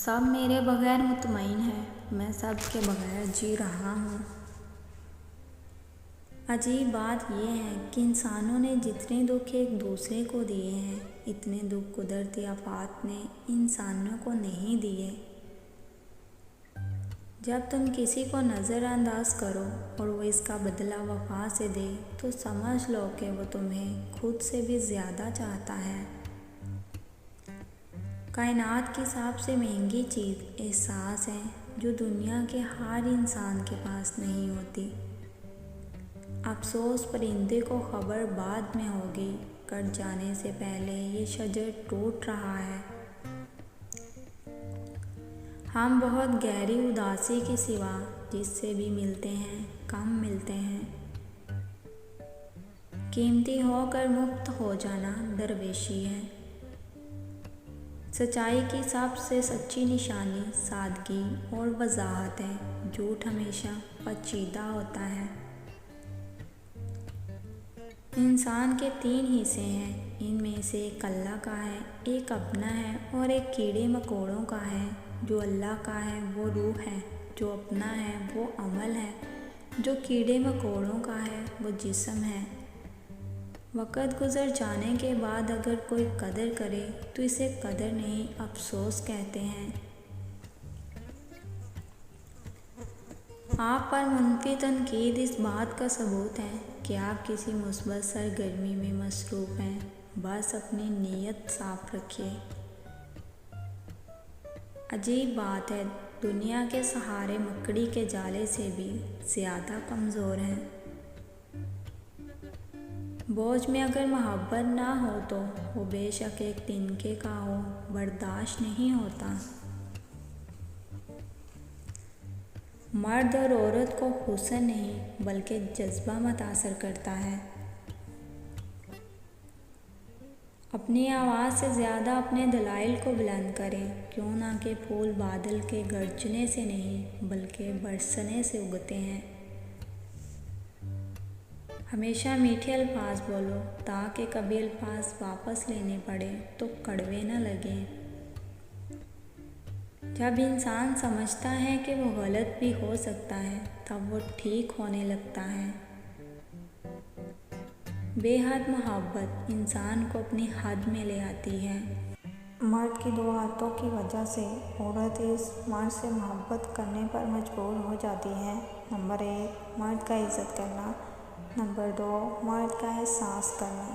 سب میرے بغیر مطمئن ہیں، میں سب کے بغیر جی رہا ہوں۔ عجیب بات یہ ہے کہ انسانوں نے جتنے دکھ ایک دوسرے کو دیے ہیں، اتنے دکھ قدرتی آفات نے انسانوں کو نہیں دیے۔ جب تم کسی کو نظر انداز کرو اور وہ اس کا بدلہ وفا سے دے تو سمجھ لو کہ وہ تمہیں خود سے بھی زیادہ چاہتا ہے۔ کائنات کی سب سے مہنگی چیز احساس ہے، جو دنیا کے ہر انسان کے پاس نہیں ہوتی۔ افسوس پرندے کو خبر بعد میں ہوگی، کٹ جانے سے پہلے یہ شجر ٹوٹ رہا ہے۔ ہم بہت گہری اداسی کے سوا جس سے بھی ملتے ہیں کم ملتے ہیں۔ قیمتی ہو کر مفت ہو جانا درویشی ہے۔ سچائی کی سب سے سچی نشانی سادگی اور وضاحت ہے۔ جھوٹ ہمیشہ پیچیدہ ہوتا ہے۔ انسان کے 3 حصے ہیں، ان میں سے ایک اللہ کا ہے، ایک اپنا ہے اور ایک کیڑے مکوڑوں کا ہے۔ جو اللہ کا ہے وہ روح ہے، جو اپنا ہے وہ عمل ہے، جو کیڑے مکوڑوں کا ہے وہ جسم ہے۔ وقت گزر جانے کے بعد اگر کوئی قدر کرے تو اسے قدر نہیں افسوس کہتے ہیں۔ آپ پر منفی تنقید اس بات کا ثبوت ہے کہ آپ کسی مثبت سرگرمی میں مصروف ہیں۔ بس اپنی نیت صاف رکھیے۔ عجیب بات ہے، دنیا کے سہارے مکڑی کے جالے سے بھی زیادہ کمزور ہیں۔ بوجھ میں اگر محبت نہ ہو تو وہ بے شک ایک تنکے کا ہو، برداشت نہیں ہوتا۔ مرد اور عورت کو حسن نہیں بلکہ جذبہ متاثر کرتا ہے۔ اپنی آواز سے زیادہ اپنے دلائل کو بلند کریں، کیوں نہ کہ پھول بادل کے گرجنے سے نہیں بلکہ برسنے سے اگتے ہیں۔ ہمیشہ میٹھے الفاظ بولو تاکہ کبھی الفاظ واپس لینے پڑے تو کڑوے نہ لگیں۔ جب انسان سمجھتا ہے کہ وہ غلط بھی ہو سکتا ہے تب وہ ٹھیک ہونے لگتا ہے۔ بے حد محبت انسان کو اپنی حد میں لے آتی ہے۔ مرد کی 2 عادتوں کی وجہ سے عورت اس مرد سے محبت کرنے پر مجبور ہو جاتی ہے۔ نمبر 1 مرد کا عزت کرنا، نمبر 2 مرد کا احساس کرنا۔